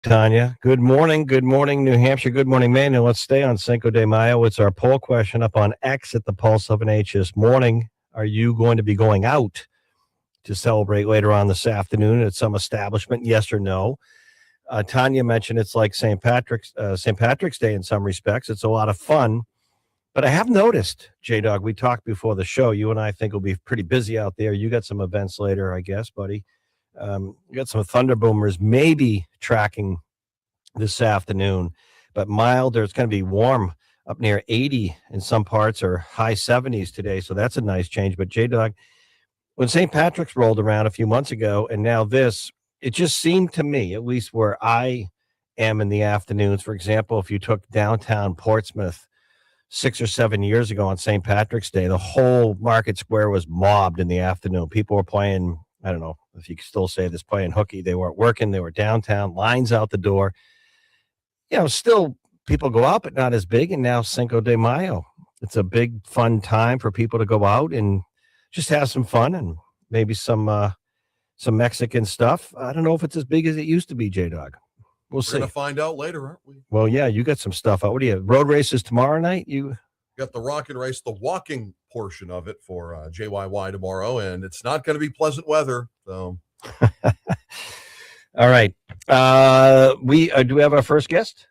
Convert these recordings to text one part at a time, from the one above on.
Tanya. Good morning. Good morning, New Hampshire. Good morning, Maine. And let's stay on Cinco de Mayo. It's our poll question up on X at the Pulse of an H this morning. Are you going to be going out to celebrate later on this afternoon at some establishment? Yes or no? Tanya mentioned it's like St. Patrick's Day in some respects. It's a lot of fun. But I have noticed, J Dog, we talked before the show. You and I think will be pretty busy out there. You got some events later, I guess, buddy. You got some Thunder Boomers maybe tracking this afternoon, but milder. It's going to be warm up near 80 in some parts or high 70s today. So that's a nice change. But J Dog, when St. Patrick's rolled around a few months ago and now this, it just seemed to me, at least where I am in the afternoons, for example, if you took downtown Portsmouth 6 or 7 years ago on St. Patrick's Day, the whole Market Square was mobbed in the afternoon. People were playing, I don't know if you can still say this, playing hooky. They weren't working. They were downtown, lines out the door. Still people go out, but not as big. And now Cinco de Mayo, it's a big fun time for people to go out and just have some fun and maybe some Mexican stuff. I don't know if it's as big as it used to be, J Dog. We'll see. We're going to find out later, aren't we? Well, yeah, you got some stuff out. What do you have? Road races tomorrow night? You got the rocking race, the walking portion of it for JYY tomorrow, and it's not going to be pleasant weather. So, all right. We do we have our first guest?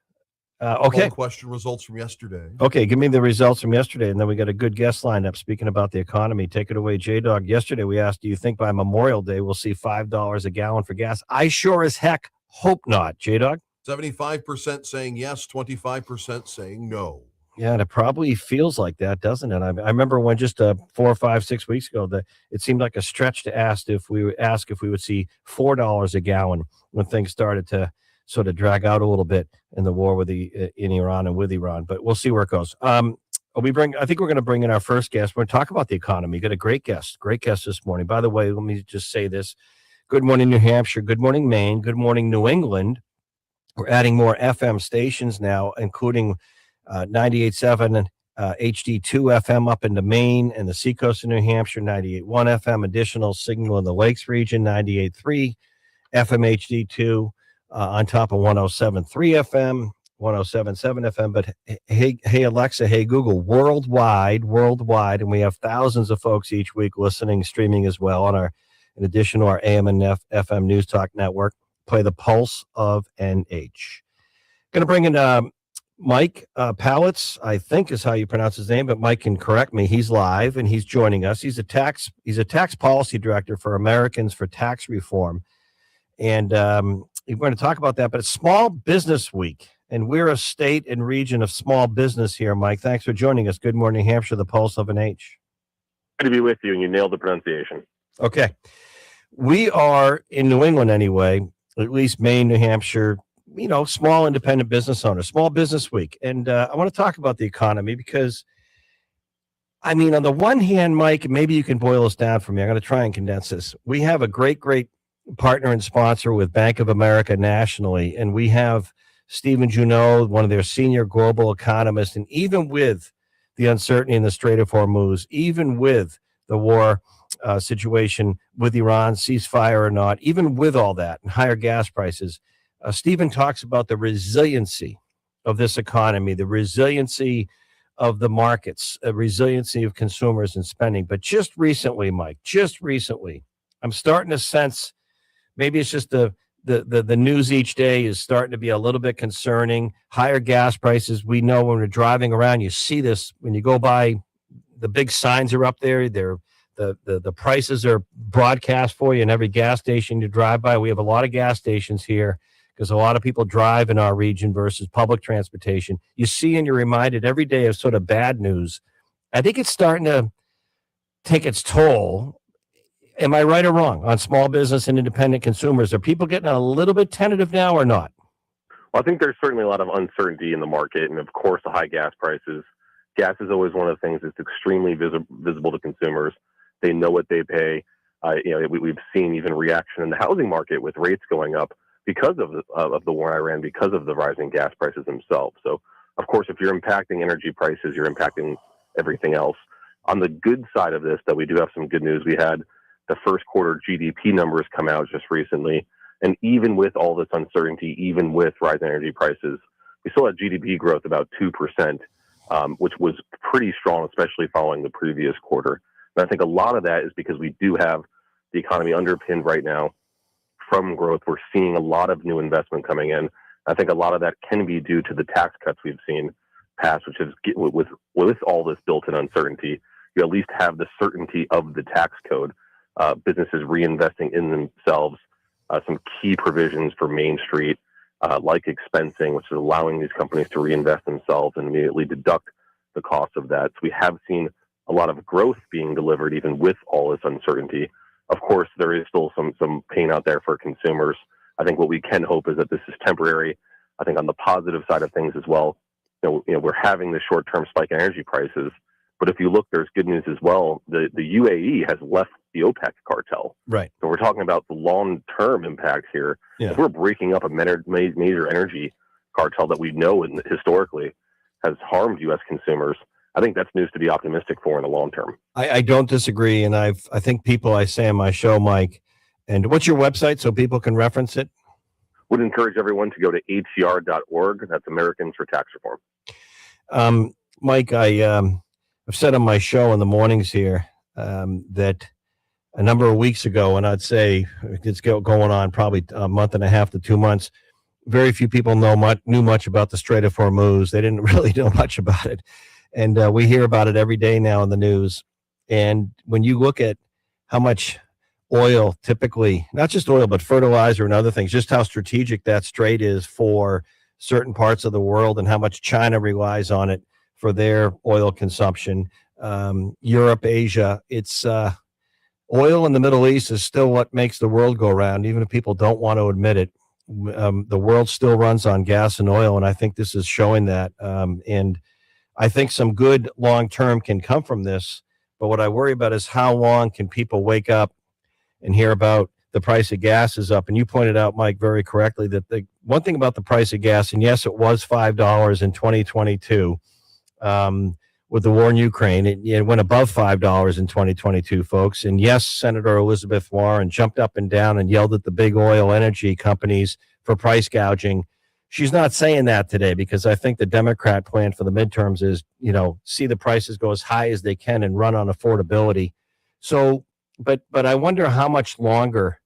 Okay. Question results from yesterday. Okay, give me the results from yesterday, and then we got a good guest lined up. Speaking about the economy, take it away, J Dog. Yesterday we asked, do you think by Memorial Day we'll see $5 a gallon for gas? I sure as heck hope not, J Dog. 75% saying yes, 25% saying no. Yeah, and it probably feels like that, doesn't it? I remember when just 4 or 5, 6 weeks ago that it seemed like a stretch to ask if we would see $4 a gallon when things started to sort of drag out a little bit in the war with in Iran and with Iran. But we'll see where it goes. I think we're going to bring in our first guest. We're going to talk about the economy. Got a great guest this morning. By the way, let me just say this. Good morning, New Hampshire. Good morning, Maine. Good morning, New England. We're adding more FM stations now, including 98.7 and HD2 FM up into Maine and the seacoast of New Hampshire, 98.1 FM, additional signal in the Lakes region, 98.3 FM HD2 on top of 107.3 FM, 107.7 FM. But hey, Alexa, hey, Google, worldwide, and we have thousands of folks each week listening, streaming as well in addition to our AM and FM News Talk network. Play the Pulse of NH. Going to bring in Mike Pallets, I think is how you pronounce his name, but Mike can correct me. He's live and he's joining us. He's a tax policy director for Americans for Tax Reform, and we're going to talk about that. But it's Small Business Week, and we're a state and region of small business here. Mike, thanks for joining us. Good morning, New Hampshire, the Pulse of an H. Good to be with you, and you nailed the pronunciation. Okay, we are in New England anyway. At least Maine, New Hampshire, small independent business owners, Small Business Week. And I want to talk about the economy because, on the one hand, Mike, maybe you can boil this down for me. I'm going to try and condense this. We have a great partner and sponsor with Bank of America nationally, and we have Stephen Junot, one of their senior global economists, and even with the uncertainty in the Strait of Hormuz, even with the war situation with Iran, ceasefire or not, even with all that and higher gas prices, Stephen talks about the resiliency of this economy, the resiliency of the markets, resiliency of consumers and spending. But just recently, Mike, I'm starting to sense maybe it's just the news each day is starting to be a little bit concerning. Higher gas prices. We know when we're driving around, you see this when you go by, the big signs are up there. The prices are broadcast for you in every gas station you drive by. We have a lot of gas stations here because a lot of people drive in our region versus public transportation. You see and you're reminded every day of sort of bad news. I think it's starting to take its toll. Am I right or wrong on small business and independent consumers? Are people getting a little bit tentative now or not? Well, I think there's certainly a lot of uncertainty in the market. And of course, the high gas prices. Gas is always one of the things that's extremely visible to consumers. They know what they pay. We've seen even reaction in the housing market with rates going up because of the war in Iran, because of the rising gas prices themselves. So, of course, if you're impacting energy prices, you're impacting everything else. On the good side of this, though, we do have some good news. We had the first quarter GDP numbers come out just recently, And even with all this uncertainty, even with rising energy prices, we still had GDP growth about 2%, which was pretty strong, especially following the previous quarter. And I think a lot of that is because we do have the economy underpinned right now from growth. We're seeing a lot of new investment coming in. I think a lot of that can be due to the tax cuts we've seen pass, which is with all this built-in uncertainty, you at least have the certainty of the tax code, businesses reinvesting in themselves, some key provisions for Main Street, like expensing, which is allowing these companies to reinvest themselves and immediately deduct the cost of that. So we have seen a lot of growth being delivered even with all this uncertainty. Of course, there is still some pain out there for consumers. I think what we can hope is that this is temporary. I think on the positive side of things as well, we're having the short-term spike in energy prices, but if you look, there's good news as well. The UAE has left the OPEC cartel. Right. So we're talking about the long-term impacts here. Yeah. If we're breaking up a major energy cartel that we know and historically has harmed U.S. consumers, I think that's news to be optimistic for in the long term. I don't disagree, and I think people I say on my show, Mike. And what's your website so people can reference it? Would encourage everyone to go to atr.org. That's Americans for Tax Reform. Mike, I've said on my show in the mornings here that a number of weeks ago, and I'd say it's going on probably a month and a half to 2 months, very few people knew much about the Strait of Hormuz. They didn't really know much about it. And we hear about it every day now in the news. And when you look at how much oil typically, not just oil, but fertilizer and other things, just how strategic that strait is for certain parts of the world and how much China relies on it for their oil consumption. Europe, Asia, it's oil in the Middle East is still what makes the world go round, even if people don't want to admit it. The world still runs on gas and oil, and I think this is showing that. And I think some good long-term can come from this, but what I worry about is how long can people wake up and hear about the price of gas is up. And you pointed out, Mike, very correctly that the one thing about the price of gas, and yes, it was $5 in 2022 with the war in Ukraine. It went above $5 in 2022, folks. And yes, Senator Elizabeth Warren jumped up and down and yelled at the big oil energy companies for price gouging. She's not saying that today because I think the Democrat plan for the midterms is, see the prices go as high as they can and run on affordability. So, but I wonder how much longer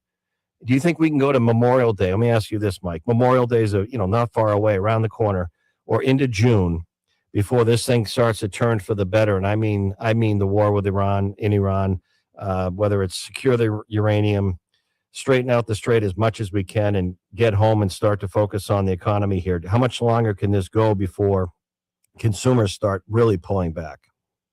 do you think we can go to Memorial Day? Let me ask you this, Mike. Memorial Day is not far away, around the corner, or into June before this thing starts to turn for the better. And I mean the war with Iran, whether it's secure the uranium, straighten out the strait as much as we can, and get home and start to focus on the economy here. How much longer can this go before consumers start really pulling back?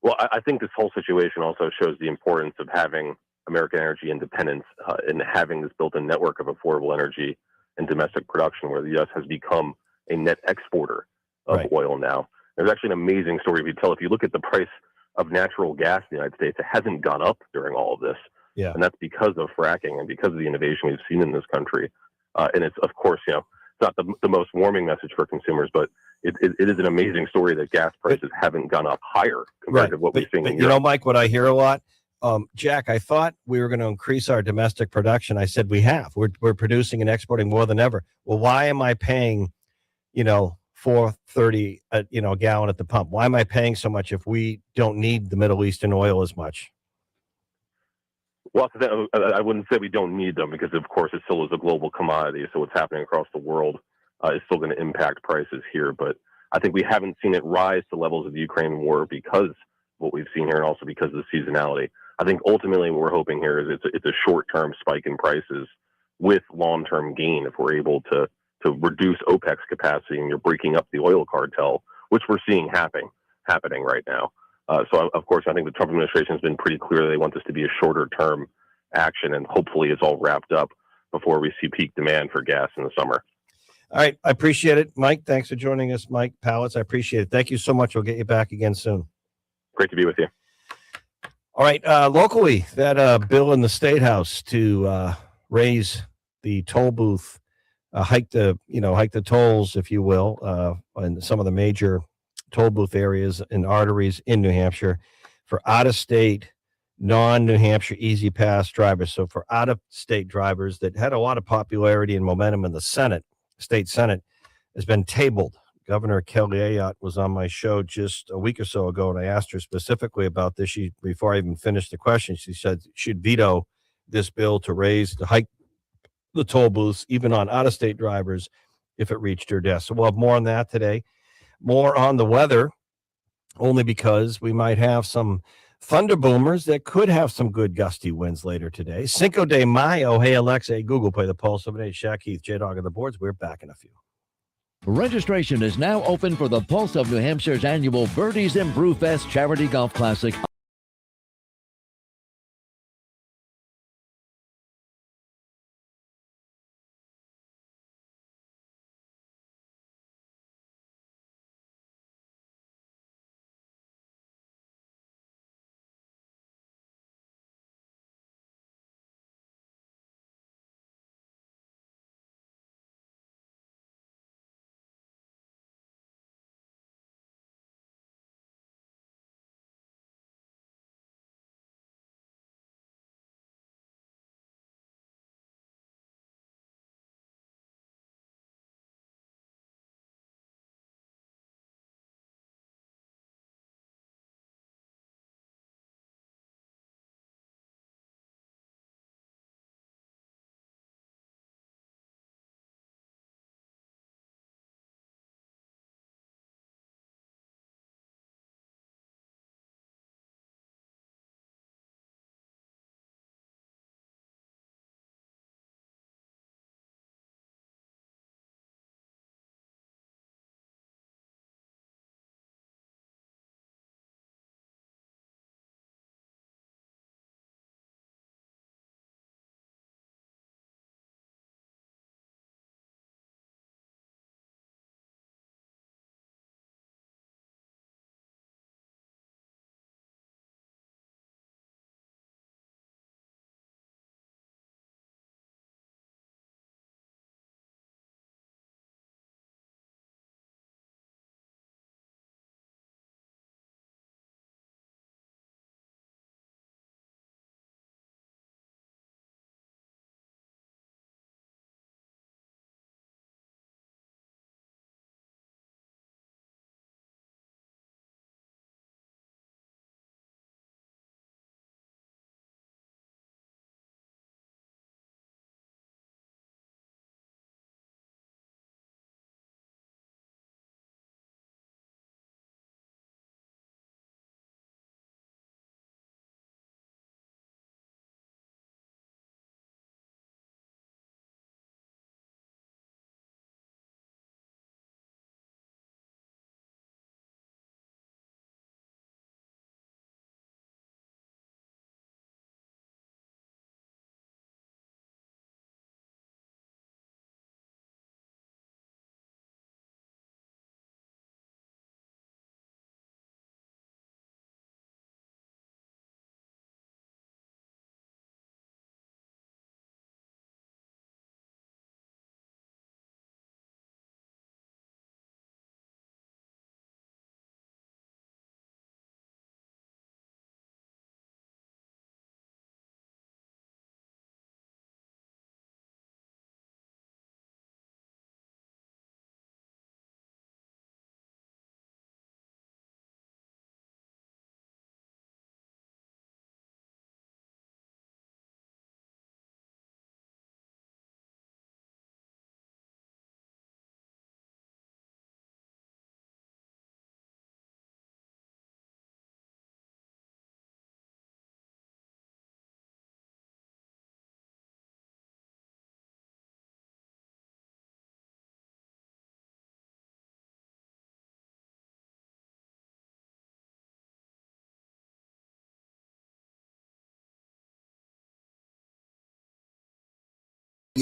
Well, I think this whole situation also shows the importance of having American energy independence and having this built-in network of affordable energy and domestic production, where the U.S. has become a net exporter of oil now. There's actually an amazing story if you look at the price of natural gas in the United States, it hasn't gone up during all of this. Yeah. And that's because of fracking and because of the innovation we've seen in this country. And it's, of course, it's not the most warming message for consumers, but it is an amazing story that gas prices haven't gone up higher compared to what we're seeing in Europe. Mike, what I hear a lot, Jack, I thought we were going to increase our domestic production. I said we have. We're producing and exporting more than ever. Well, why am I paying, $4.30 a gallon at the pump? Why am I paying so much if we don't need the Middle Eastern oil as much? Well, I wouldn't say we don't need them because, of course, it still is a global commodity. So what's happening across the world is still going to impact prices here. But I think we haven't seen it rise to levels of the Ukraine war because of what we've seen here and also because of the seasonality. I think ultimately what we're hoping here is it's a short-term spike in prices with long-term gain if we're able to reduce OPEC's capacity and you're breaking up the oil cartel, which we're seeing happening right now. So, of course, I think the Trump administration has been pretty clear they want this to be a shorter-term action, and hopefully it's all wrapped up before we see peak demand for gas in the summer. All right. I appreciate it. Mike, thanks for joining us. Mike Pallets, I appreciate it. Thank you so much. We'll get you back again soon. Great to be with you. All right. Locally, that bill in the State House to raise the toll booth, hike the tolls, if you will, in some of the major toll booth areas and arteries in New Hampshire for out-of-state non-New Hampshire Easy Pass drivers. So for out-of-state drivers that had a lot of popularity and momentum in the Senate, state Senate, has been tabled. Governor Kelly Ayotte was on my show just a week or so ago, and I asked her specifically about this. Before I even finished the question, she said she'd veto this bill to hike the toll booths, even on out-of-state drivers, if it reached her desk. So we'll have more on that today. More on the weather, only because we might have some thunder boomers that could have some good gusty winds later today. Cinco de Mayo. Hey, Alexa, hey, Google, play the Pulse of an 8. Shaq Heath, J-Dog on the boards. We're back in a few. Registration is now open for the Pulse of New Hampshire's annual Birdies and Brewfest Charity Golf Classic.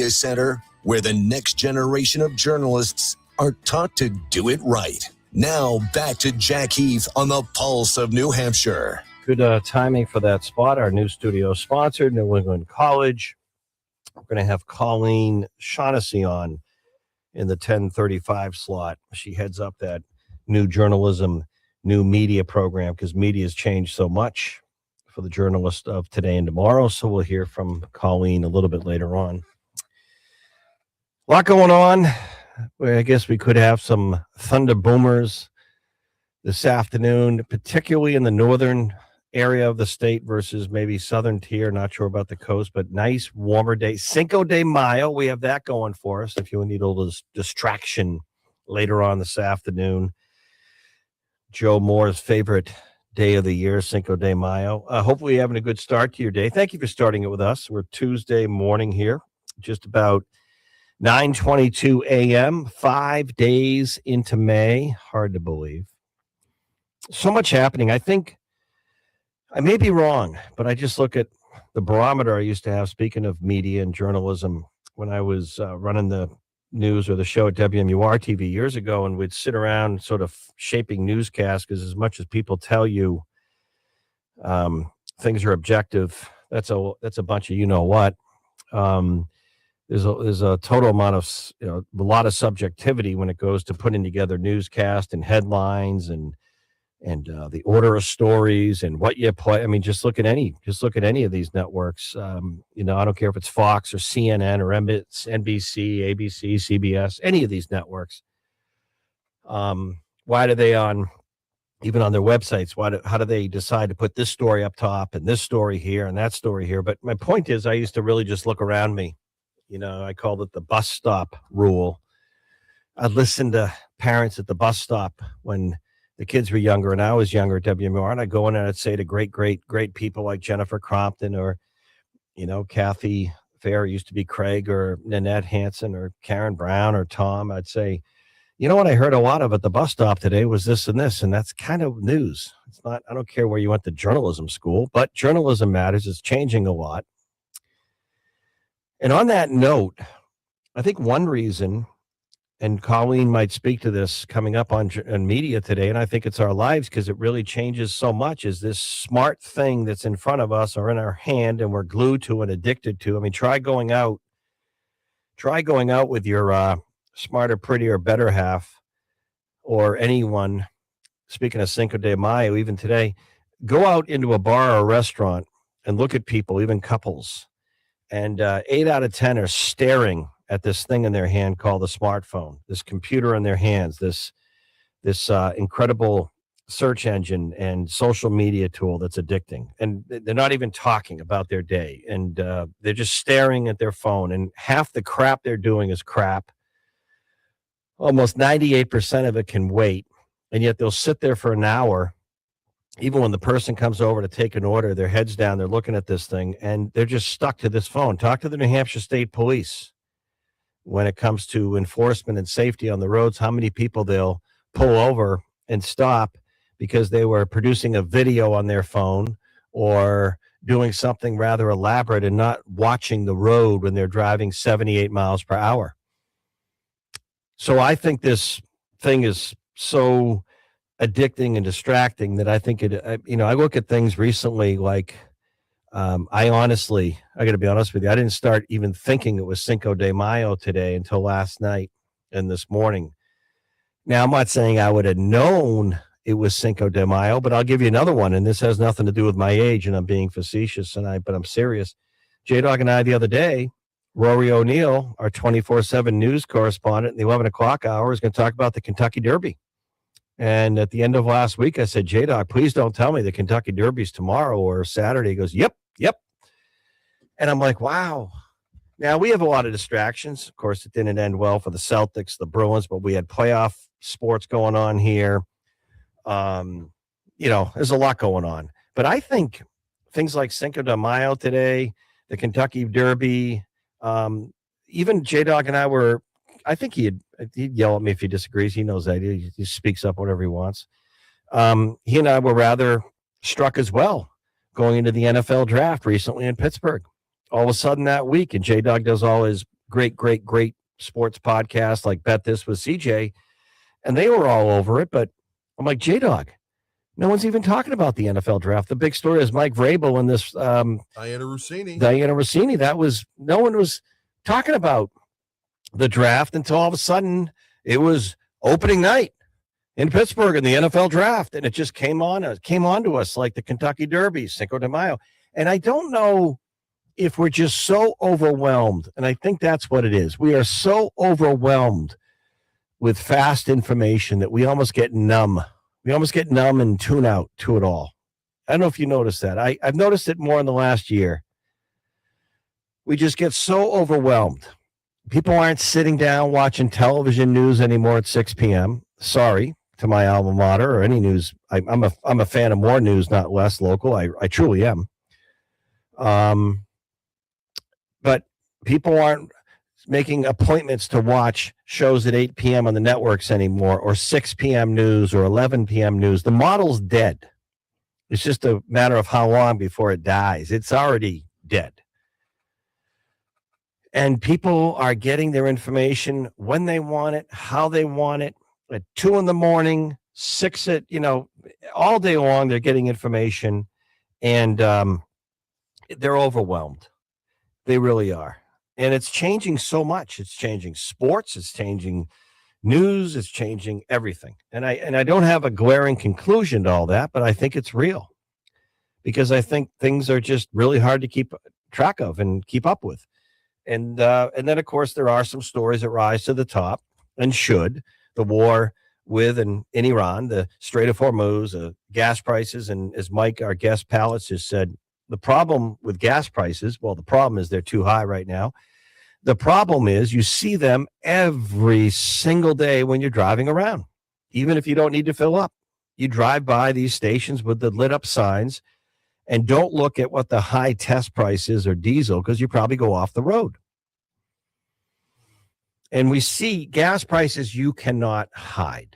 Center, where the next generation of journalists are taught to do it right. Now back to Jack Heath on the Pulse of New Hampshire. Good timing for that spot. Our new studio sponsor, New England College. We're going to have Colleen Shaughnessy on in the 10:35 slot. She heads up that new journalism, new media program, because media has changed so much for for the journalist of today and tomorrow. So we'll hear from Colleen a little bit later on. A lot going on. I guess we could have some thunder boomers this afternoon, particularly in the northern area of the state versus maybe southern tier. Not sure about the coast, but nice warmer day. Cinco de Mayo, we have that going for us. If you need a little distraction later on this afternoon, Joe Moore's favorite day of the year, Cinco de Mayo. Hopefully you're having a good start to your day. Thank you for starting it with us. We're Tuesday morning here, just about 9:22 a.m., 5 days into May. Hard to believe. So much happening. I think I may be wrong, but I just look at the barometer I used to have, speaking of media and journalism, when I was running the news or the show at WMUR TV years ago, and we'd sit around sort of shaping newscasts, because as much as people tell you things are objective, that's a bunch of you-know-what. There's a total amount of, a lot of subjectivity when it goes to putting together newscasts and headlines and the order of stories and what you play. I mean, just look at any of these networks. I don't care if it's Fox or CNN or NBC, ABC, CBS, any of these networks. Why do they even on their websites, how do they decide to put this story up top and this story here and that story here? But my point is, I used to really just look around me. I called it the bus stop rule. I'd listen to parents at the bus stop when the kids were younger and I was younger at WMUR, and I'd go in and I'd say to great people like Jennifer Crompton or, Kathy Fair, used to be Craig, or Nanette Hansen or Karen Brown or Tom. I'd say, what I heard a lot of at the bus stop today was this and this, and that's kind of news. It's not, I don't care where you went to journalism school, but journalism matters. It's changing a lot. And on that note, I think one reason, and Colleen might speak to this coming up on media today, and I think it's our lives because it really changes so much, is this smart thing that's in front of us or in our hand and we're glued to and addicted to. I mean, try going out with your smarter, prettier, better half, or anyone. Speaking of Cinco de Mayo, even today, go out into a bar or a restaurant and look at people, even couples, and 8 out of 10 are staring at this thing in their hand called a smartphone, this computer in their hands, this incredible search engine and social media tool that's addicting. And they're not even talking about their day. And they're just staring at their phone. And half the crap they're doing is crap. Almost 98% of it can wait. And yet they'll sit there for an hour. Even when the person comes over to take an order, their head's down, they're looking at this thing, and they're just stuck to this phone. Talk to the New Hampshire State Police. When it comes to enforcement and safety on the roads, how many people they'll pull over and stop because they were producing a video on their phone or doing something rather elaborate and not watching the road when they're driving 78 miles per hour. So I think this thing is so addicting and distracting that I think I look at things recently like, I got to be honest with you, I didn't start even thinking it was Cinco de Mayo today until last night and this morning. Now, I'm not saying I would have known it was Cinco de Mayo, but I'll give you another one, and this has nothing to do with my age, and I'm being facetious, but I'm serious. J-Dog and I the other day, Rory O'Neill, our 24/7 news correspondent in the 11 o'clock hour, is going to talk about the Kentucky Derby. And at the end of last week, I said, J-Dog, please don't tell me the Kentucky Derby's tomorrow or Saturday. He goes, yep. And I'm like, wow. Now, we have a lot of distractions. Of course, it didn't end well for the Celtics, the Bruins, but we had playoff sports going on here. There's a lot going on. But I think things like Cinco de Mayo today, the Kentucky Derby, even J-Dog and I think he'd yell at me if he disagrees. He knows that. He speaks up whatever he wants. He and I were rather struck as well going into the NFL draft recently in Pittsburgh. All of a sudden that week, and J-Dog does all his great sports podcasts like Bet This with CJ, and they were all over it. But I'm like, J-Dog, no one's even talking about the NFL draft. The big story is Mike Vrabel and this Diana Rossini. No one was talking about the draft until all of a sudden it was opening night in Pittsburgh in the NFL draft, and it just came on to us like the Kentucky Derby, Cinco de Mayo. And I don't know if we're just so overwhelmed, and I think that's what it is. We are so overwhelmed with fast information that we almost get numb. We almost get numb and tune out to it all. I don't know if you noticed that. I've noticed it more in the last year. We just get so overwhelmed. People aren't sitting down watching television news anymore at 6 p.m. Sorry to my alma mater or any news. I'm a fan of more news, not less local. I truly am. But people aren't making appointments to watch shows at 8 p.m. on the networks anymore, or 6 p.m. news or 11 p.m. news. The model's dead. It's just a matter of how long before it dies. It's already dead. And people are getting their information when they want it, how they want it, at 2 a.m, 6 at, all day long, they're getting information, and they're overwhelmed. They really are. And it's changing so much. It's changing sports. It's changing news. It's changing everything. And I don't have a glaring conclusion to all that, but I think it's real, because I think things are just really hard to keep track of and keep up with. And then, of course, there are some stories that rise to the top and should. The war with and in Iran, the Strait of Hormuz, gas prices. And as Mike, our guest Pallets, just said, the problem with gas prices, well, the problem is they're too high right now. The problem is you see them every single day when you're driving around, even if you don't need to fill up. You drive by these stations with the lit up signs and don't look at what the high test price is or diesel, because you probably go off the road. And we see gas prices you cannot hide.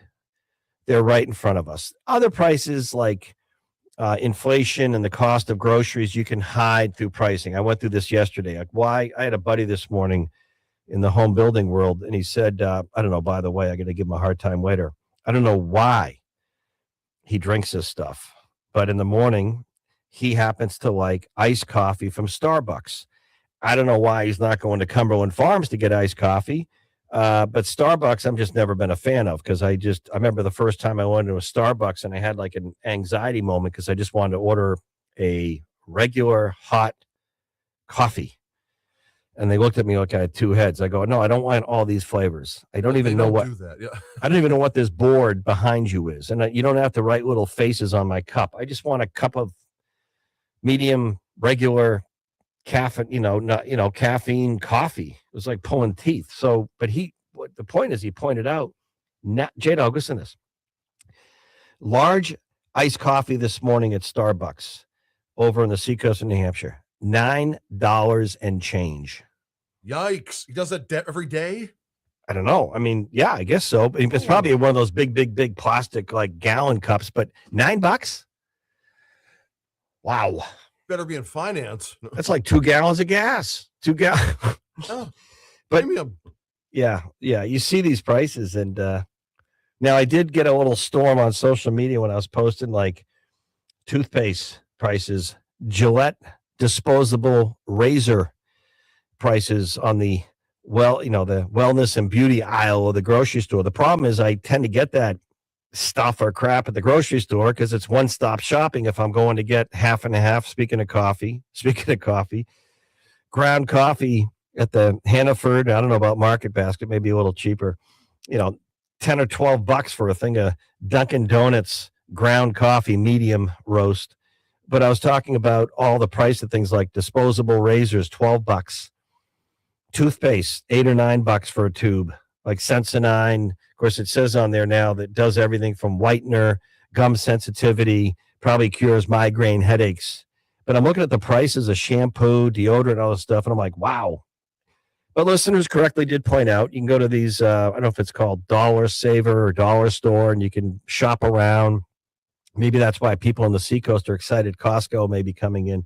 They're right in front of us. Other prices like inflation and the cost of groceries, you can hide through pricing. I went through this yesterday. I had a buddy this morning in the home building world, and he said, I don't know, by the way, I got to give him a hard time later. I don't know why he drinks this stuff, but in the morning, he happens to like iced coffee from Starbucks. I don't know why he's not going to Cumberland Farms to get iced coffee. But Starbucks, I'm just never been a fan of, because I remember the first time I went to a Starbucks and I had like an anxiety moment because I just wanted to order a regular hot coffee. And they looked at me like I had two heads. I go, no, I don't want all these flavors. I don't even know what, I don't even know what this board behind you is. And you don't have to write little faces on my cup. I just want a cup of medium, regular caffeine, caffeine coffee. It was like pulling teeth. So, but the point is, he pointed out, J-Dog, listen to this. Large iced coffee this morning at Starbucks over on the seacoast of New Hampshire, $9 and change. Yikes. He does that every day? I don't know. I mean, yeah, I guess so. But it's probably one of those big plastic like gallon cups, but $9? Wow. Better be in finance. That's like 2 gallons of gas. 2 gallons. Oh, but yeah. You see these prices, and now I did get a little storm on social media when I was posting like toothpaste prices, Gillette disposable razor prices on the the wellness and beauty aisle of the grocery store. The problem is I tend to get that stuff or crap at the grocery store because it's one-stop shopping if I'm going to get half and a half. Speaking of coffee, ground coffee at the Hannaford, I don't know about Market Basket, maybe a little cheaper, $10 or $12 for a thing of Dunkin' Donuts ground coffee, medium roast. But I was talking about all the price of things like disposable razors, $12, toothpaste, $8 or $9 for a tube, like Sensodyne. Of course, it says on there now that does everything from whitener, gum sensitivity, probably cures migraine headaches. But I'm looking at the prices of shampoo, deodorant, all this stuff, and I'm like, wow. But listeners correctly did point out, you can go to these, I don't know if it's called Dollar Saver or Dollar Store, and you can shop around. Maybe that's why people on the seacoast are excited. Costco may be coming in.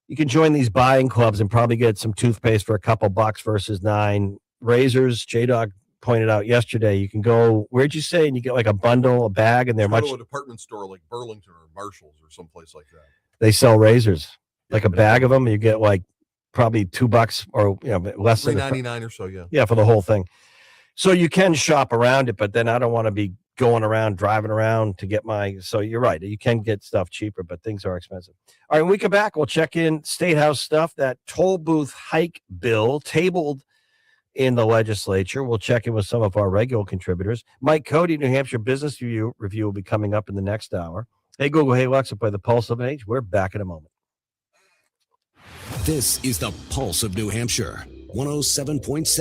You can join these buying clubs and probably get some toothpaste for a couple bucks versus $9. Razors, J-Dog pointed out yesterday, you can go, where'd you say? And you get like a bundle, a bag, and they're much. Go to a department store like Burlington or Marshall's or someplace like that. They sell razors, like a bag of them. You get like probably $2 or less than $3.99 or so. Yeah. Yeah, for the whole thing. So you can shop around it, but then I don't want to be going around, driving around to get so you're right. You can get stuff cheaper, but things are expensive. All right, when we come back, we'll check in State House stuff, that toll booth hike bill tabled in the legislature. We'll check in with some of our regular contributors. Mike Cody, New Hampshire Business Review will be coming up in the next hour. Hey, Google, hey, Alexa, play the Pulse of an Age. We're back in a moment. This is the Pulse of New Hampshire, 107.7.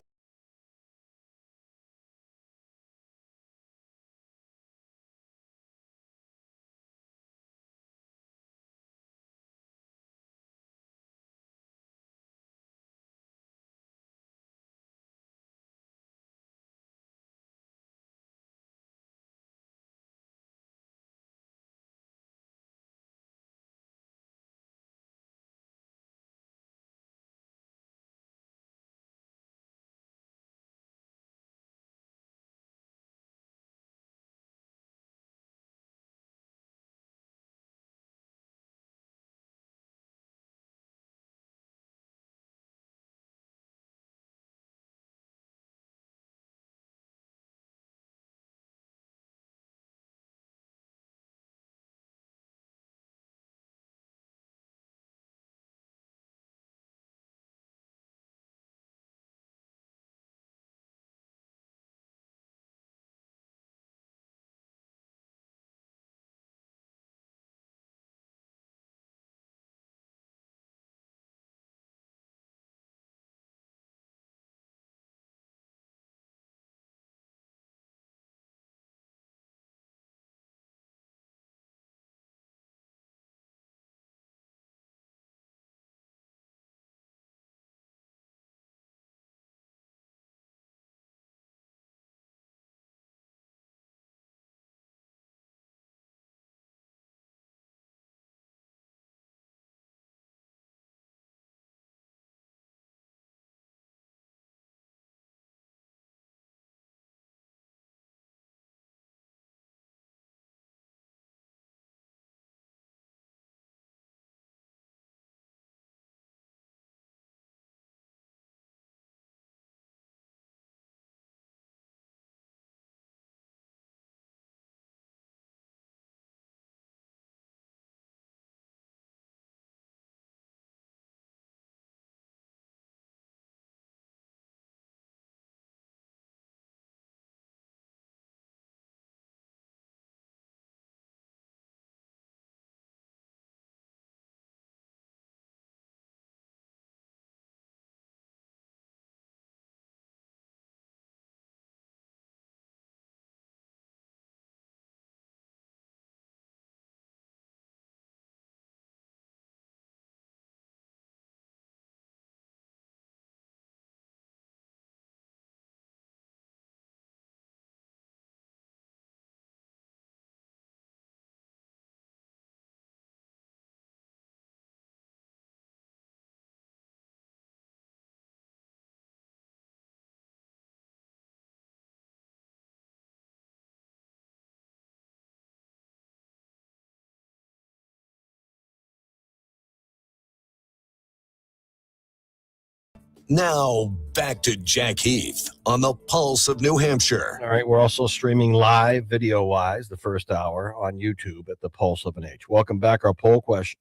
Now, back to Jack Heath on the Pulse of New Hampshire. All right, we're also streaming live, video-wise, the first hour on YouTube at the Pulse of an Age. Welcome back. Our poll question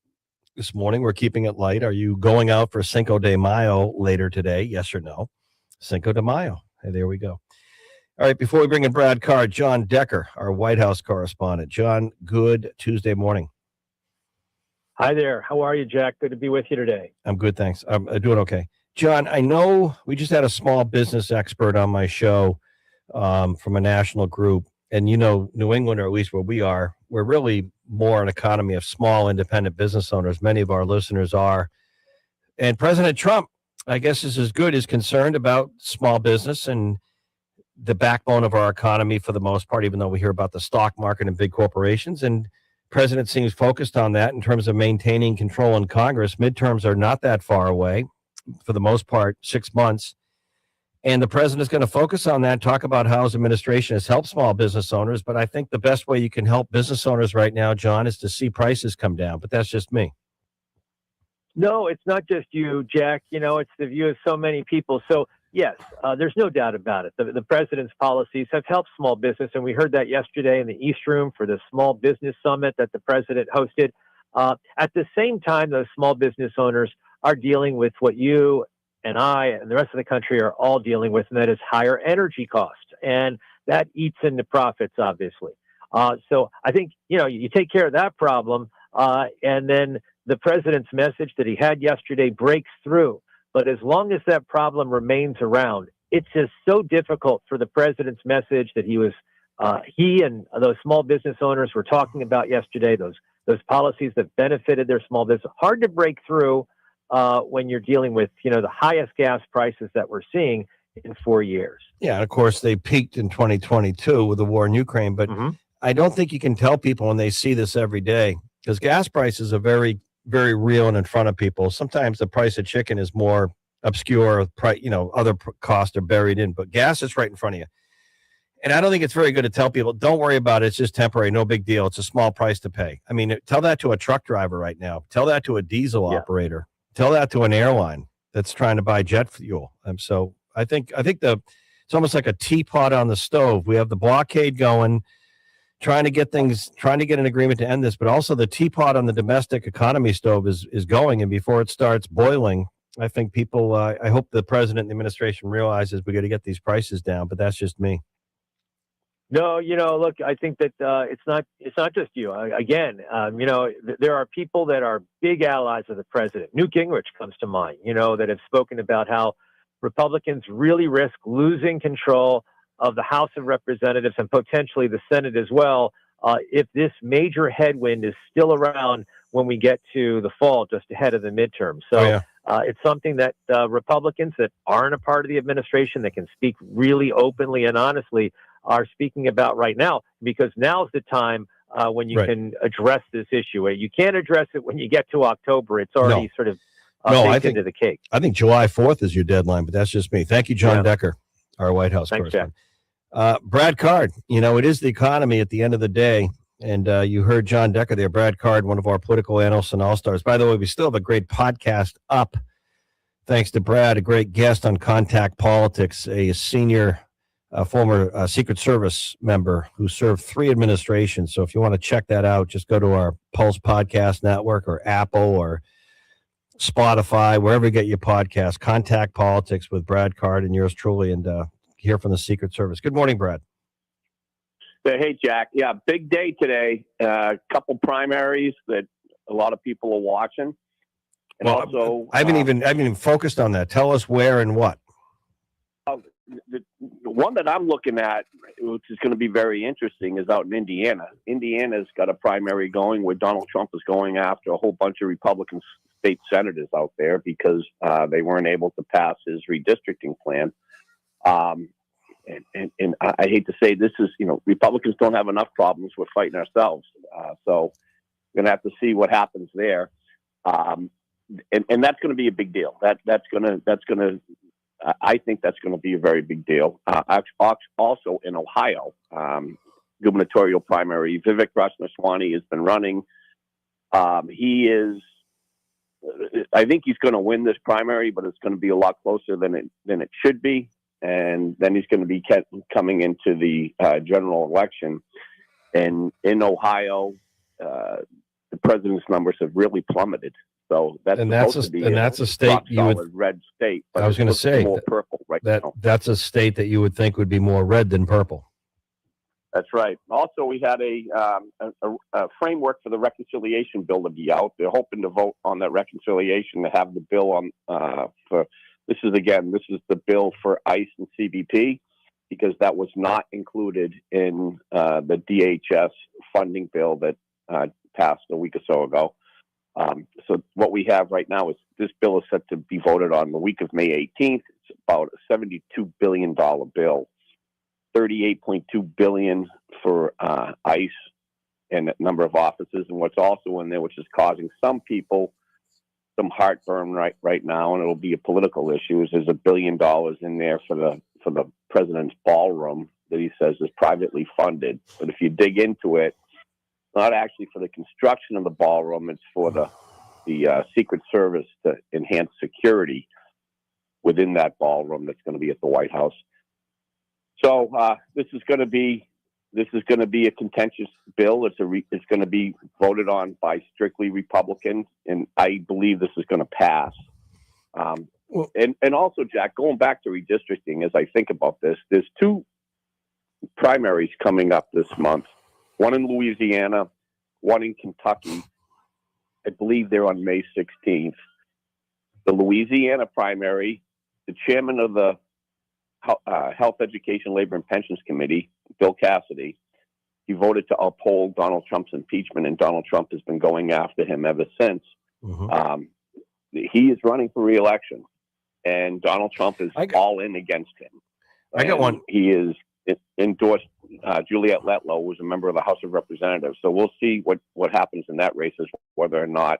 this morning, we're keeping it light. Are you going out for Cinco de Mayo later today? Yes or no? Cinco de Mayo. Hey, there we go. All right, before we bring in Brad Carr, John Decker, our White House correspondent. John, good Tuesday morning. Hi there. How are you, Jack? Good to be with you today. I'm good, thanks. I'm doing okay. John, I know we just had a small business expert on my show from a national group. And, New England, or at least where we are, we're really more an economy of small independent business owners. Many of our listeners are. And President Trump, I guess, is as good, is concerned about small business and the backbone of our economy for the most part, even though we hear about the stock market and big corporations. And President seems focused on that in terms of maintaining control in Congress. Midterms are not that far away. For the most part, 6 months. And the president is going to focus on that, talk about how his administration has helped small business owners. But I think the best way you can help business owners right now, John, is to see prices come down. But that's just me. No, it's not just you, Jack. It's the view of so many people. So Yes, there's no doubt about it. The president's policies have helped small business, and we heard that yesterday in the East Room for the Small Business Summit that the president hosted. At the same time, those small business owners are dealing with what you and I and the rest of the country are all dealing with, and that is higher energy costs. And that eats into profits, obviously. So I think, you take care of that problem, and then the president's message that he had yesterday breaks through. But as long as that problem remains around, it's just so difficult for the president's message that he and those small business owners were talking about yesterday, those policies that benefited their small business. Hard to break through when you're dealing with, the highest gas prices that we're seeing in 4 years. Yeah, and of course they peaked in 2022 with the war in Ukraine, but I don't think you can tell people when they see this every day, because gas prices are very, very real and in front of people. Sometimes the price of chicken is more obscure, other costs are buried in, but gas is right in front of you. And I don't think it's very good to tell people, don't worry about it. It's just temporary. No big deal. It's a small price to pay. I mean, tell that to a truck driver right now. Tell that to a diesel operator. Tell that to an airline that's trying to buy jet fuel. So I think it's almost like a teapot on the stove. We have the blockade going, trying to get an agreement to end this, but also the teapot on the domestic economy stove is going. And before it starts boiling, I think people, I hope the president and the administration realizes we got to get these prices down, but that's just me. No, look, I think that it's not just you. Again, there are people that are big allies of the president. Newt Gingrich comes to mind, that have spoken about how Republicans really risk losing control of the House of Representatives and potentially the Senate as well, if this major headwind is still around when we get to the fall, just ahead of the midterm. So it's something that Republicans that aren't a part of the administration that can speak really openly and honestly are speaking about right now, because now's the time when you can address this issue. You can't address it when you get to October. It's already sort of baked into the cake. I think July 4th is your deadline, but that's just me. Thank you, John Decker, our White House correspondent. Brad Card, it is the economy at the end of the day. And you heard John Decker there, Brad Card, one of our political analysts and all-stars. By the way, we still have a great podcast up. Thanks to Brad, a great guest on Contact Politics, a senior former Secret Service member who served 3 administrations. So if you want to check that out, just go to our Pulse Podcast Network or Apple or Spotify, wherever you get your podcast. Contact Politics with Brad Card and yours truly, and hear from the Secret Service. Good morning, Brad. Hey, Jack. Yeah, big day today. Couple primaries that a lot of people are watching. And also, I haven't even focused on that. Tell us where and what. The one that I'm looking at, which is going to be very interesting, is out in Indiana. Indiana's got a primary going where Donald Trump is going after a whole bunch of Republican state senators out there because they weren't able to pass his redistricting plan. And I hate to say this is, Republicans don't have enough problems with fighting ourselves. So we're going to have to see what happens there. And that's going to be a big deal. I think that's going to be a very big deal. Also in Ohio, gubernatorial primary, Vivek Ramaswamy has been running. I think he's going to win this primary, but it's going to be a lot closer than it should be. And then he's going to be coming into the general election. And in Ohio, the president's numbers have really plummeted. So that's a state you would red state. But I was going to say more purple now. That's a state that you would think would be more red than purple. That's right. Also, we had a framework for the reconciliation bill to be out. They're hoping to vote on that reconciliation to have the bill on for. This is the bill for ICE and CBP, because that was not included in the DHS funding bill that passed a week or so ago. So what we have right now is this bill is set to be voted on the week of May 18th. It's about a $72 billion bill, $38.2 billion for ICE and a number of offices. And what's also in there, which is causing some people some heartburn right now, and it'll be a political issue, is there's $1 billion in there for the president's ballroom that he says is privately funded. But if you dig into it, not actually for the construction of the ballroom, it's for the Secret Service to enhance security, within that ballroom that's going to be at the White House. So this is going to be a contentious bill. It's going to be voted on by strictly Republicans, and I believe this is going to pass. And also, Jack, going back to redistricting, as I think about this, there's two primaries coming up this month. One in Louisiana, one in Kentucky. I believe they're on May 16th. The Louisiana primary, the chairman of the Health, Education, Labor, and Pensions Committee, Bill Cassidy, he voted to uphold Donald Trump's impeachment, and Donald Trump has been going after him ever since. Mm-hmm. He is running for re-election, and Donald Trump is all in against him. I got one. He is endorsed Juliette Letlow, who was a member of the House of Representatives. So we'll see what happens in that race, is whether or not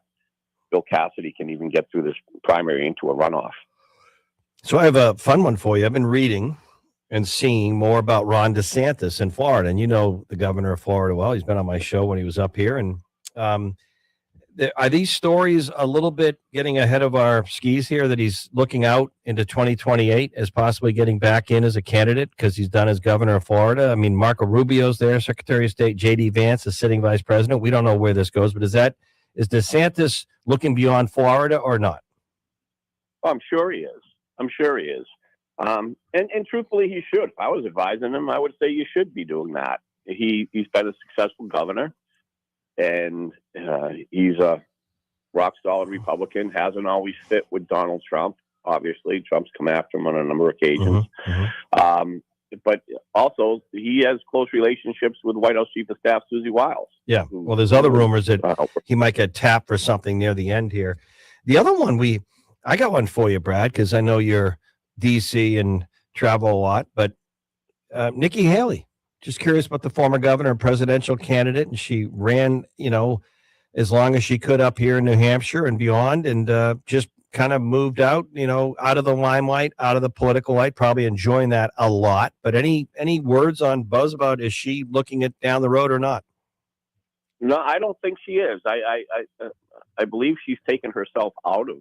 Bill Cassidy can even get through this primary into a runoff. So I have a fun one for you. I've been reading and seeing more about Ron DeSantis in Florida, and you know the governor of Florida well. He's been on my show when he was up here, and are these stories a little bit getting ahead of our skis here, that he's looking out into 2028 as possibly getting back in as a candidate because he's done as governor of Florida? I mean, Marco Rubio's there, Secretary of State. J.D. Vance is sitting vice president. We don't know where this goes, but is DeSantis looking beyond Florida or not? Oh, I'm sure he is. And truthfully, he should. If I was advising him, I would say you should be doing that. He's been a successful governor, and he's a rock solid Republican. Hasn't always fit with Donald Trump. Obviously, Trump's come after him on a number of occasions. Mm-hmm. But also, he has close relationships with White House Chief of Staff Susie Wiles. Yeah. Well, there's other rumors that he might get tapped for something near the end here. The other one I got one for you, Brad, because I know you're DC and travel a lot, but Nikki Haley, just curious about the former governor and presidential candidate. And she ran, as long as she could up here in New Hampshire and beyond, and just kind of moved out, out of the limelight, out of the political light, probably enjoying that a lot. But any words on buzz about, is she looking at down the road or not? No, I don't think she is. I believe she's taken herself out of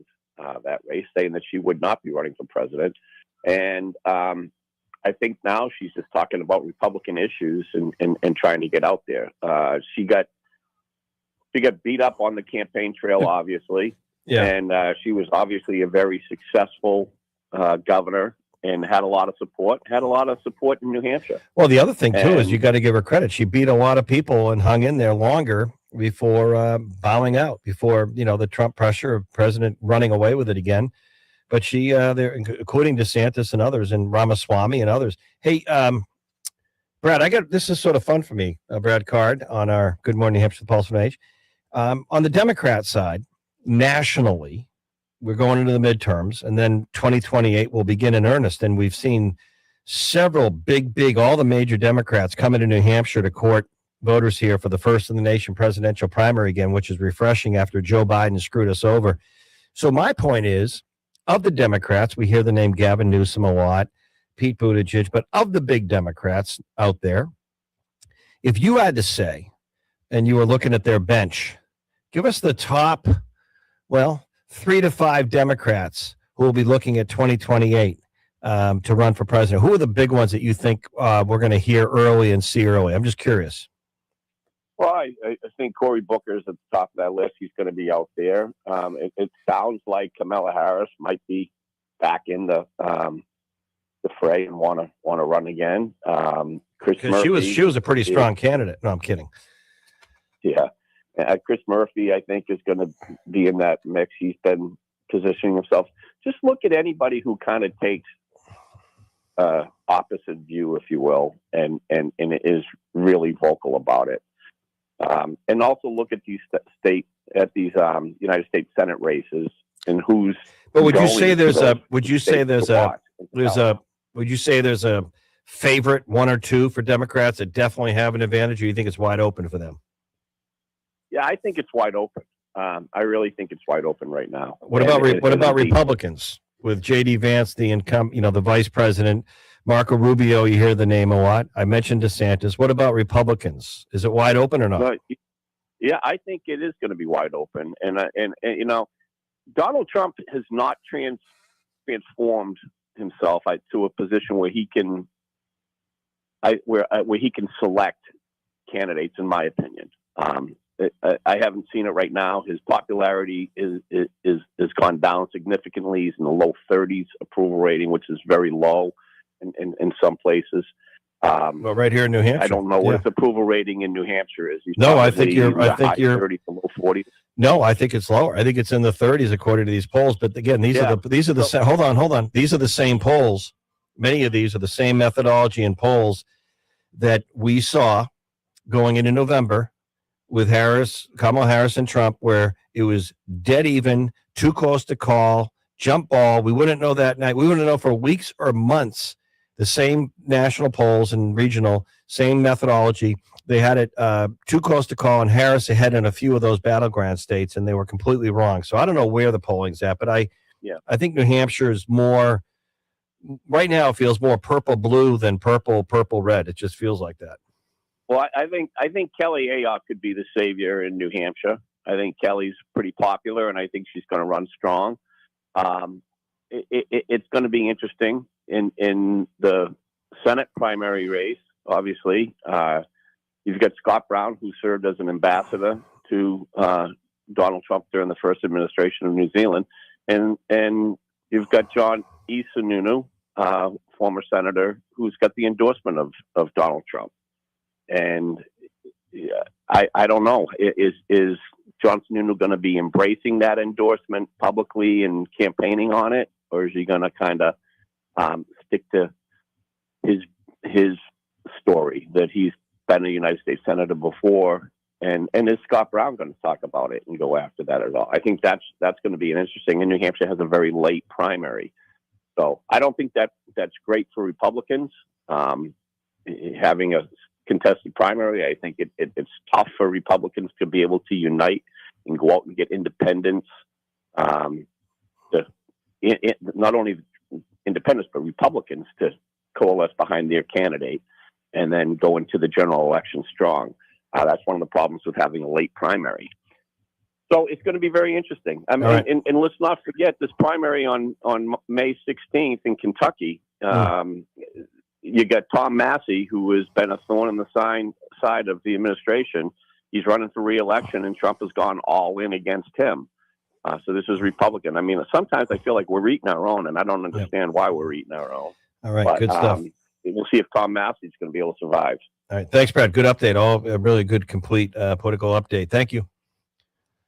that race, saying that she would not be running for president. And I think now she's just talking about Republican issues and trying to get out there. She got beat up on the campaign trail, obviously. Yeah. And she was obviously a very successful governor and had a lot of support in New Hampshire. Well, the other thing, too, is you got to give her credit. She beat a lot of people and hung in there longer before bowing out, before, the Trump pressure of president running away with it again. But she, including DeSantis and others, and Ramaswamy and others. Hey, Brad, this is sort of fun for me, Brad Card, on our Good Morning New Hampshire, the Pulse of Age. On the Democrat side, nationally, we're going into the midterms, and then 2028 will begin in earnest. And we've seen several big, all the major Democrats coming to New Hampshire to court voters here for the first in the nation presidential primary again, which is refreshing after Joe Biden screwed us over. So my point is, of the Democrats, we hear the name Gavin Newsom a lot, Pete Buttigieg, but of the big Democrats out there, if you had to say, and you were looking at their bench, give us the top, 3 to 5 Democrats who will be looking at 2028 to run for president. Who are the big ones that you think we're going to hear early and see early? I'm just curious. Well, I think Cory Booker is at the top of that list. He's going to be out there. It sounds like Kamala Harris might be back in the fray and want to run again. Chris Murphy, she was a pretty strong candidate. No, I'm kidding. Yeah. Chris Murphy, I think, is going to be in that mix. He's been positioning himself. Just look at anybody who kind of takes opposite view, if you will, and is really vocal about it. And also look at these United States Senate races and who's. But would you say there's a favorite one or two for Democrats that definitely have an advantage, or you think it's wide open for them? Yeah, I think it's wide open. I really think it's wide open right now. What about Republicans with J.D. Vance, the vice president, Marco Rubio? You hear the name a lot. I mentioned DeSantis. What about Republicans? Is it wide open or not? Yeah, I think it is going to be wide open. And Donald Trump has not transformed himself to a position where he can, where he can select candidates, in my opinion. I haven't seen it right now. His popularity is gone down significantly. He's in the low 30s approval rating, which is very low in some places. Well, right here in New Hampshire. I don't know what Yeah. his approval rating in New Hampshire is. He's No, I think probably you're- in the I think high you're- 30s to low 40s. No, I think it's lower. I think it's in the 30s according to these polls. But again, these are the hold on. These are the same polls. Many of these are the same methodology and polls that we saw going into November with Kamala Harris and Trump, where it was dead even, too close to call, jump ball. We wouldn't know that night. We wouldn't know for weeks or months. The same national polls and regional, same methodology. They had it too close to call, and Harris ahead in a few of those battleground states, and they were completely wrong. So I don't know where the polling's at, but I think New Hampshire is more right now. It feels more purple blue than purple red. It just feels like that. Well, I think Kelly Ayotte could be the savior in New Hampshire. I think Kelly's pretty popular, and I think she's going to run strong. It's going to be interesting in the Senate primary race. Obviously, you've got Scott Brown, who served as an ambassador to Donald Trump during the first administration of New Zealand, and you've got John E. Sununu, former senator, who's got the endorsement of Donald Trump. And I don't know, is John Sununu going to be embracing that endorsement publicly and campaigning on it, or is he going to kind of stick to his story that he's been a United States senator before? And is Scott Brown going to talk about it and go after that at all? I think that's going to be an interesting. And New Hampshire has a very late primary, so I don't think that's great for Republicans having a contested primary. I think it's tough for Republicans to be able to unite and go out and get independents, not only independents but Republicans to coalesce behind their candidate and then go into the general election strong. That's one of the problems with having a late primary. So it's going to be very interesting. I mean, right. and let's not forget this primary on May 16th in Kentucky. You got Tom Massey, who has been a thorn in the side of the administration. He's running for re-election, and Trump has gone all in against him. So this is Republican. I mean, sometimes I feel like we're eating our own, and I don't understand why we're eating our own. All right, But, good stuff. We'll see if Tom Massey's going to be able to survive. All right, thanks, Brad. Good update. All a really good, complete political update. Thank you.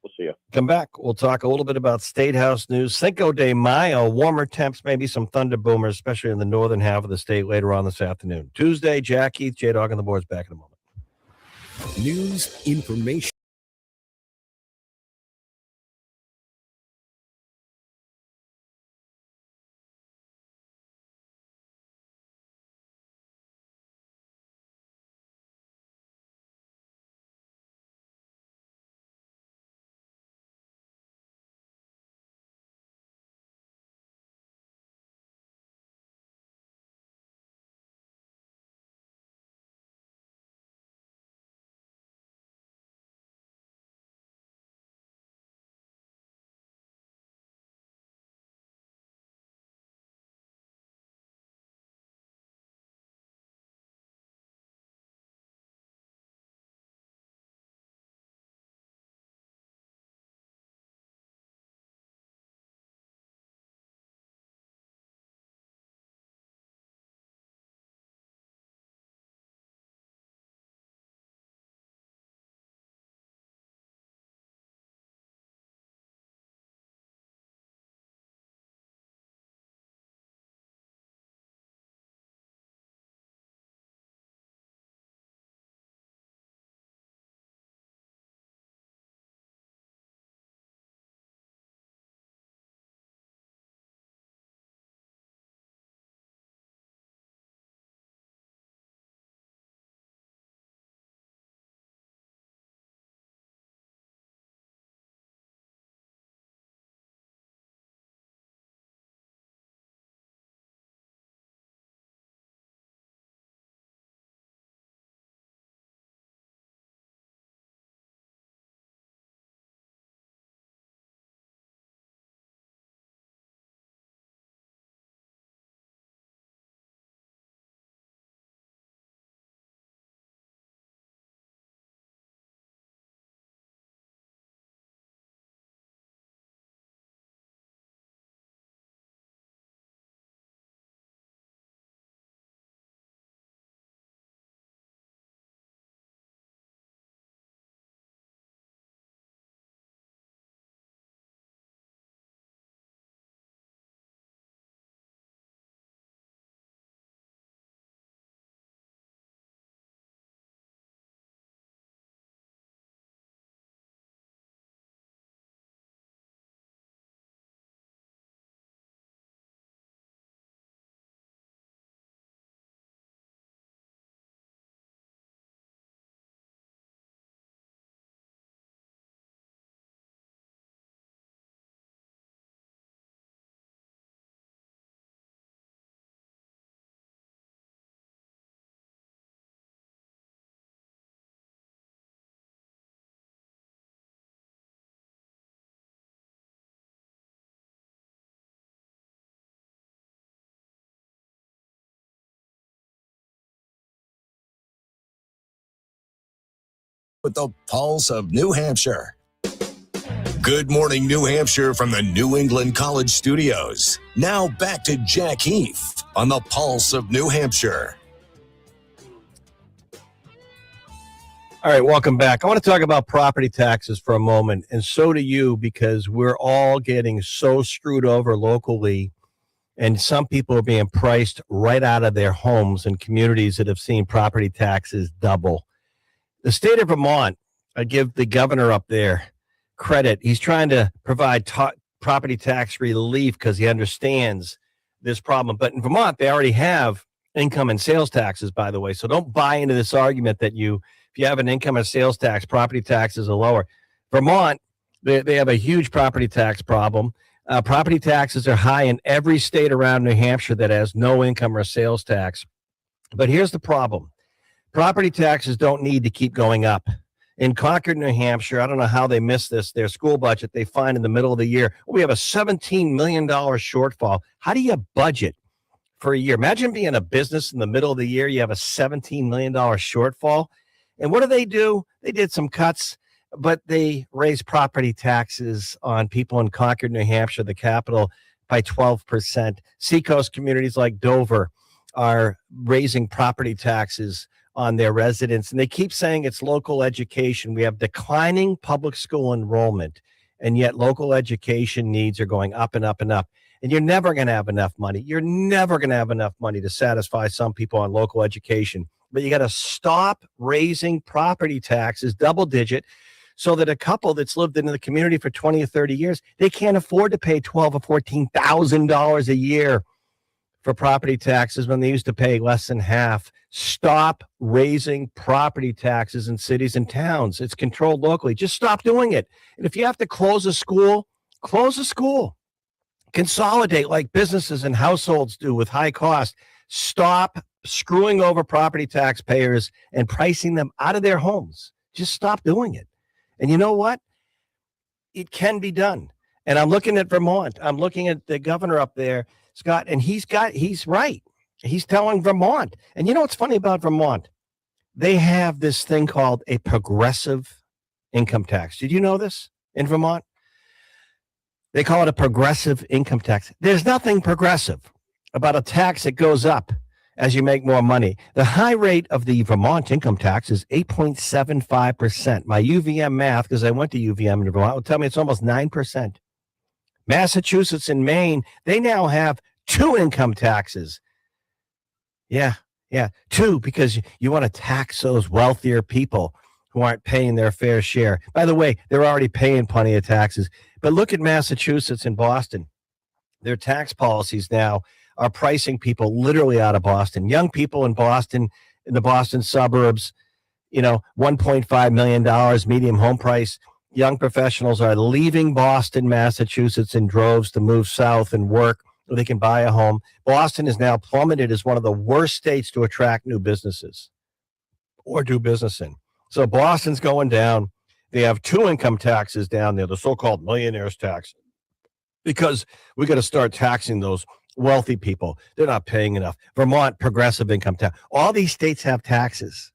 We'll see you. Come back. We'll talk a little bit about State House news. Cinco de Mayo, warmer temps, maybe some thunder boomers, especially in the northern half of the state later on this afternoon. Tuesday, Jack Heath, J-Dog on the boards. Back in a moment. News, information. with the Pulse of New Hampshire. Good morning, New Hampshire, from the New England College Studios. Now back to Jack Heath on the Pulse of New Hampshire. All right, welcome back. I want to talk about property taxes for a moment, and so do you, because we're all getting so screwed over locally, and some people are being priced right out of their homes in communities that have seen property taxes double. The state of Vermont, I give the governor up there credit. He's trying to provide property tax relief because he understands this problem. But in Vermont, they already have income and sales taxes, by the way. So don't buy into this argument that if you have an income and sales tax, property taxes are lower. Vermont, they have a huge property tax problem. Property taxes are high in every state around New Hampshire that has no income or sales tax. But here's the problem. Property taxes don't need to keep going up. In Concord, New Hampshire, I don't know how they missed this, their school budget, they find in the middle of the year, we have a $17 million shortfall. How do you budget for a year? Imagine being a business in the middle of the year, you have a $17 million shortfall. And what do? They did some cuts, but they raised property taxes on people in Concord, New Hampshire, the capital, by 12%. Seacoast communities like Dover are raising property taxes on their residents, and they keep saying it's local education. We have declining public school enrollment, and yet local education needs are going up and up and up. And you're never going to have enough money. You're never going to have enough money to satisfy some people on local education. But you got to stop raising property taxes double digit so that a couple that's lived in the community for 20 or 30 years, they can't afford to pay $12,000 or $14,000 a year for property taxes when they used to pay less than half. Stop raising property taxes in cities and towns. It's controlled locally. Just stop doing it. And if you have to close a school, close a school. Consolidate like businesses and households do with high cost. Stop screwing over property taxpayers and pricing them out of their homes. Just stop doing it. And you know what? It can be done. And I'm looking at Vermont. I'm looking at the governor up there, Scott, and he's right. He's telling Vermont. And you know what's funny about Vermont? They have this thing called a progressive income tax. Did you know this in Vermont? They call it a progressive income tax. There's nothing progressive about a tax that goes up as you make more money. The high rate of the Vermont income tax is 8.75%. My UVM math, because I went to UVM in Vermont, will tell me it's almost 9%. Massachusetts and Maine, they now have 2 income taxes. Yeah, 2, because you want to tax those wealthier people who aren't paying their fair share. By the way, they're already paying plenty of taxes. But look at Massachusetts and Boston. Their tax policies now are pricing people literally out of Boston. Young people in Boston, in the Boston suburbs, $1.5 million medium home price. Young professionals are leaving Boston, Massachusetts in droves to move south and work where they can buy a home. Boston is now plummeted as one of the worst states to attract new businesses or do business in. So Boston's going down. They have 2 income taxes down there, the so-called millionaires tax, because we got to start taxing those wealthy people. They're not paying enough. Vermont, progressive income tax. All these states have taxes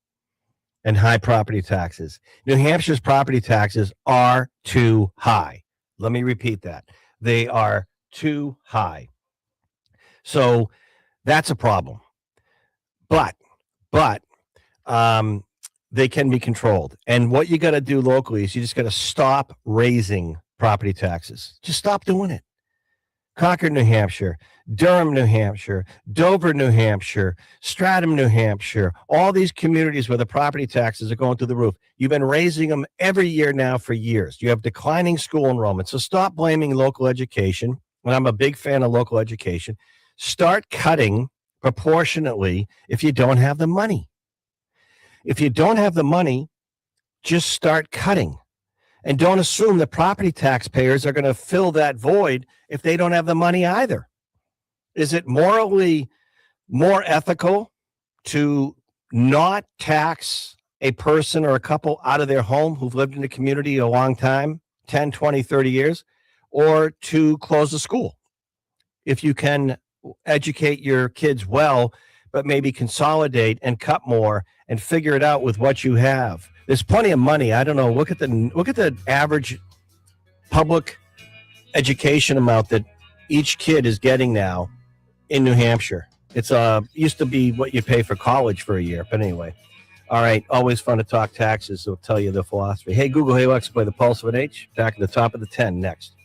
and high property taxes. New Hampshire's property taxes are too high. Let me repeat that. They are too high. So that's a problem. But they can be controlled. And what you got to do locally is you just got to stop raising property taxes. Just stop doing it. Concord, New Hampshire, Durham, New Hampshire, Dover, New Hampshire, Stratham, New Hampshire, all these communities where the property taxes are going through the roof. You've been raising them every year now for years. You have declining school enrollment. So stop blaming local education. And I'm a big fan of local education. Start cutting proportionately if you don't have the money. If you don't have the money, just start cutting. And don't assume that property taxpayers are going to fill that void if they don't have the money either. Is it morally more ethical to not tax a person or a couple out of their home who've lived in the community a long time, 10, 20, 30 years, or to close a school? If you can educate your kids well, but maybe consolidate and cut more and figure it out with what you have. There's plenty of money. I don't know. Look at the average public education amount that each kid is getting now in New Hampshire. It's used to be what you pay for college for a year. But anyway. All right. Always fun to talk taxes. So I'll tell you the philosophy. Hey, Google, hey, Alexa, play the Pulse of an H. Back at the top of the 10 next.